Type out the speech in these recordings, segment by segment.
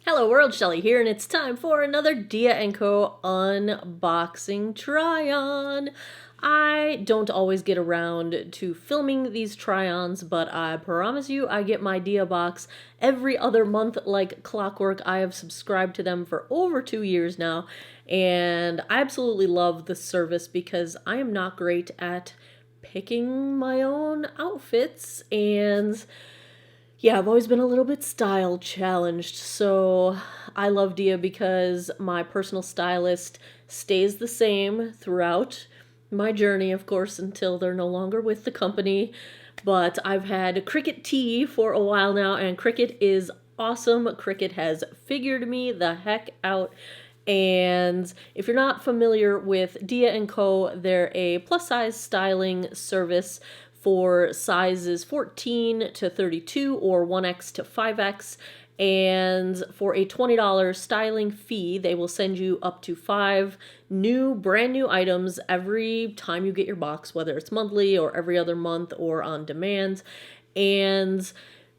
Hello world, Shelly here, and it's time for another Dia & Co. unboxing try-on. I don't always get around to filming these try-ons, but I promise you I get my Dia box every other month like clockwork. I have subscribed to them for over 2 years now, and I absolutely love the service because I am not great at picking my own outfits, and yeah, I've always been a little bit style challenged, so I love Dia because my personal stylist stays the same throughout my journey, of course, until they're no longer with the company. But I've had Cricut Tea for a while now, and Cricut is awesome. Cricut has figured me the heck out. And if you're not familiar with Dia & Co., they're a plus-size styling service for sizes 14 to 32 or 1X to 5X. And for a $20 styling fee, they will send you up to 5 brand new items every time you get your box, whether it's monthly or every other month or on demand. And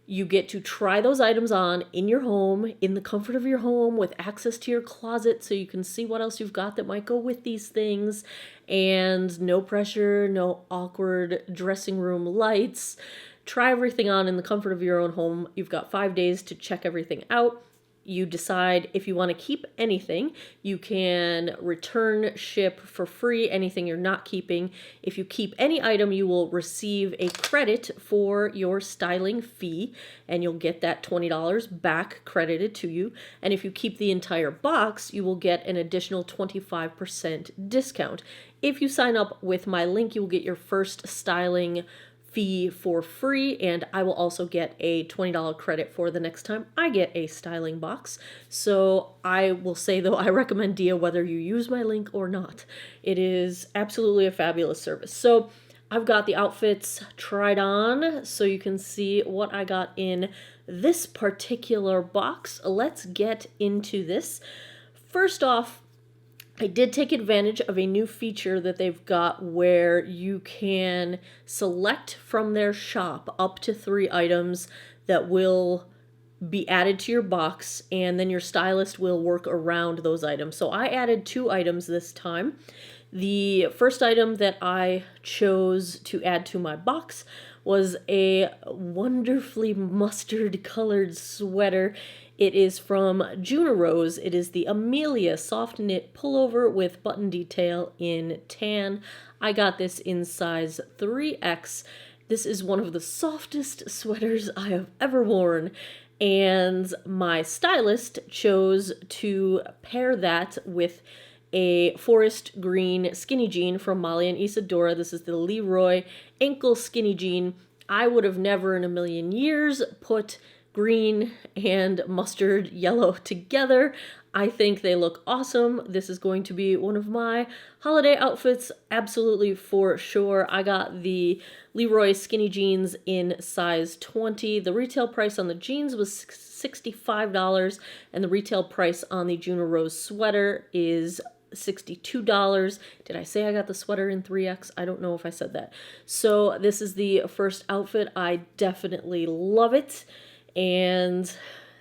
you get to try those items on in your home, in the comfort of your home, with access to your closet so you can see what else you've got that might go with these things. And no pressure, no awkward dressing room lights. Try everything on in the comfort of your own home. You've got 5 days to check everything out. You decide if you want to keep anything. You can return ship for free anything you're not keeping. If you keep any item, you will receive a credit for your styling fee, and you'll get that $20 back credited to you. And if you keep the entire box, you will get an additional 25% discount. If you sign up with my link, you will get your first styling fee for free, and I will also get a $20 credit for the next time I get a styling box. So I will say, though, I recommend Dia whether you use my link or not. It is absolutely a fabulous service. So I've got the outfits tried on so you can see what I got in this particular box. Let's get into this. First off, I did take advantage of a new feature that they've got where you can select from their shop up to 3 items that will be added to your box, and then your stylist will work around those items. So I added 2 items this time. The first item that I chose to add to my box was a wonderfully mustard-colored sweater. It is from Rose. It is the Amelia soft knit pullover with button detail in tan. I got this in size 3X. This is one of the softest sweaters I have ever worn, and my stylist chose to pair that with a forest green skinny jean from Molly and Isadora. This is the Leroy ankle skinny jean. I would have never in a million years put green and mustard yellow together. I think they look awesome. This is going to be one of my holiday outfits, absolutely for sure. I got the Leroy skinny jeans in size 20. The retail price on the jeans was $65, and the retail price on the Rose sweater is $62. Did I say I got the sweater in 3X? I don't know if I said that. So this is the first outfit. I definitely love it. And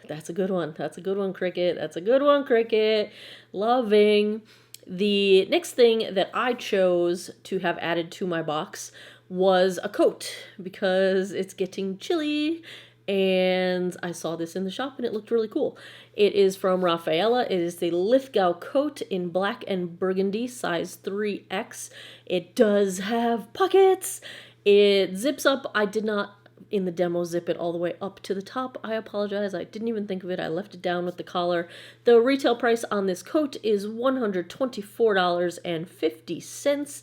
that's a good one. That's a good one, Cricut. That's a good one, Cricut. Loving. The next thing that I chose to have added to my box was a coat because it's getting chilly, and I saw this in the shop and it looked really cool. It is from Rafaela. It is the Lithgow coat in black and burgundy, size 3X. It does have pockets. It zips up. I did not in the demo zip it all the way up to the top. I apologize. I didn't even think of it. I left it down with the collar. The retail price on this coat is $124.50,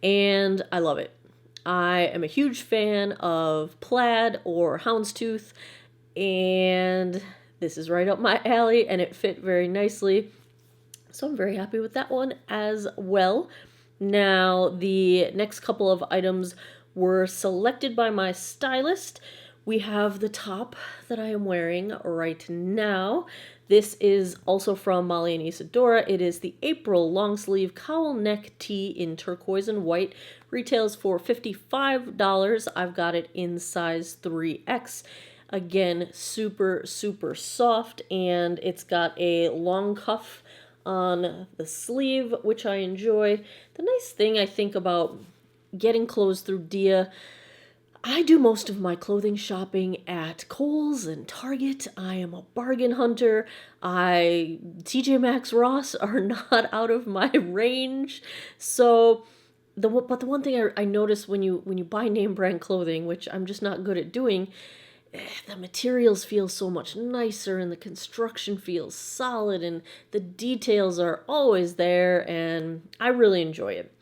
and I love it. I am a huge fan of plaid or houndstooth, and this is right up my alley, and it fit very nicely. So I'm very happy with that one as well. Now, the next couple of items were selected by my stylist. We have the top that I am wearing right now. This is also from Molly and Isadora. It is the April long sleeve Cowl-Neck tee in turquoise and white. Retails for $55. I've got it in size 3X. Again, super, super soft, and it's got a long cuff on the sleeve, which I enjoy. The nice thing I think about getting clothes through Dia, I do most of my clothing shopping at Kohl's and Target. I am a bargain hunter. TJ Maxx, Ross are not out of my range. So but the one thing I notice when you buy name brand clothing, which I'm just not good at doing, the materials feel so much nicer and the construction feels solid and the details are always there, and I really enjoy it.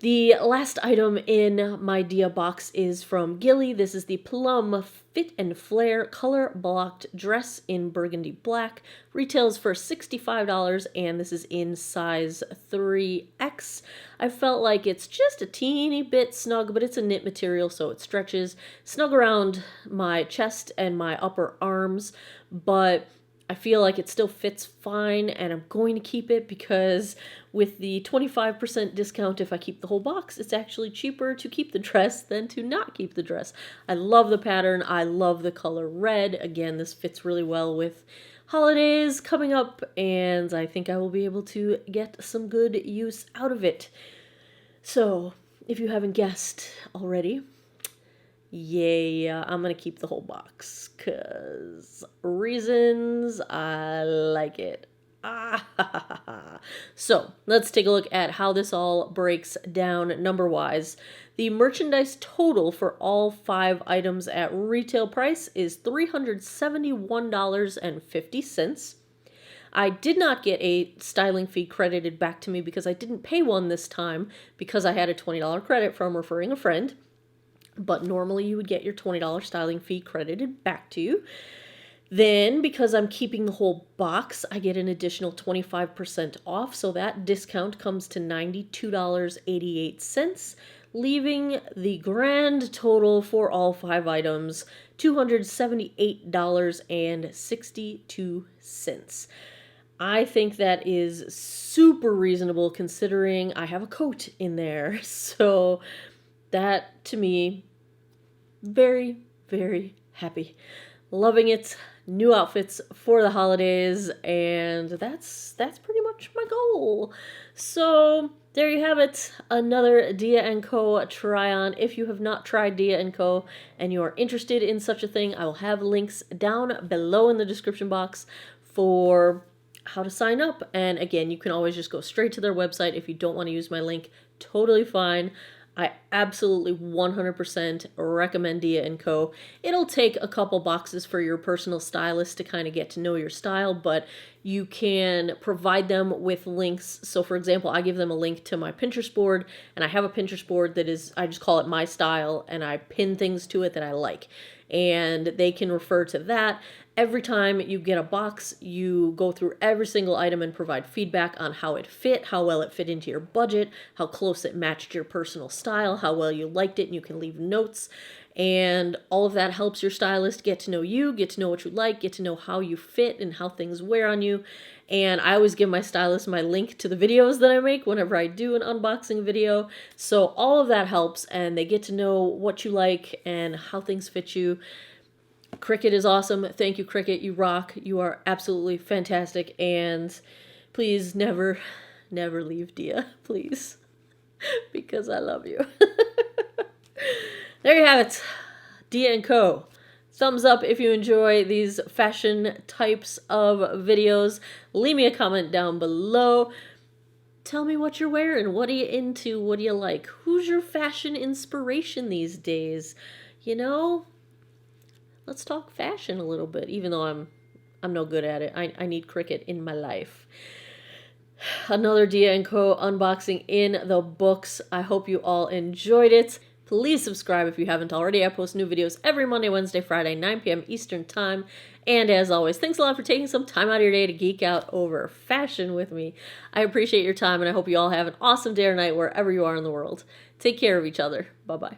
The last item in my Dia box is from Gilly. This is the Plum Fit and Flare Color Blocked Dress in Burgundy Black. Retails for $65, and this is in size 3X. I felt like it's just a teeny bit snug, but it's a knit material, so it stretches snug around my chest and my upper arms, but I feel like it still fits fine, and I'm going to keep it because with the 25% discount, if I keep the whole box, it's actually cheaper to keep the dress than to not keep the dress. I love the pattern. I love the color red. Again, this fits really well with holidays coming up, and I think I will be able to get some good use out of it. So, if you haven't guessed already, yeah, I'm gonna keep the whole box, cause reasons I like it. So, let's take a look at how this all breaks down number-wise. The merchandise total for all 5 items at retail price is $371.50. I did not get a styling fee credited back to me because I didn't pay one this time because I had a $20 credit from referring a friend. But normally you would get your $20 styling fee credited back to you. Then, because I'm keeping the whole box, I get an additional 25% off, so that discount comes to $92.88, leaving the grand total for all 5 items $278.62. I think that is super reasonable considering I have a coat in there, so that, to me, very, very happy. Loving it. New outfits for the holidays, and that's pretty much my goal. So, there you have it. Another Dia & Co. try-on. If you have not tried Dia & Co. and you are interested in such a thing, I will have links down below in the description box for how to sign up. And again, you can always just go straight to their website if you don't want to use my link. Totally fine. I absolutely 100% recommend Dia & Co. It'll take a couple boxes for your personal stylist to kind of get to know your style, but you can provide them with links. So for example, I give them a link to my Pinterest board, and I have a Pinterest board that is, I just call it My Style, and I pin things to it that I like. And they can refer to that. Every time you get a box, you go through every single item and provide feedback on how it fit, how well it fit into your budget, how close it matched your personal style, how well you liked it, and you can leave notes. And all of that helps your stylist get to know you, get to know what you like, get to know how you fit and how things wear on you. And I always give my stylist my link to the videos that I make whenever I do an unboxing video. So all of that helps, and they get to know what you like and how things fit you. Cricut is awesome. Thank you, Cricut. You rock. You are absolutely fantastic. And please never, never leave Dia, please. Because I love you. There you have it. Dia & Co. Thumbs up if you enjoy these fashion types of videos. Leave me a comment down below. Tell me what you're wearing. What are you into? What do you like? Who's your fashion inspiration these days? You know? Let's talk fashion a little bit, even though I'm no good at it. I need Cricut in my life. Another Dia & Co. unboxing in the books. I hope you all enjoyed it. Please subscribe if you haven't already. I post new videos every Monday, Wednesday, Friday, 9 p.m. Eastern Time. And as always, thanks a lot for taking some time out of your day to geek out over fashion with me. I appreciate your time, and I hope you all have an awesome day or night wherever you are in the world. Take care of each other. Bye-bye.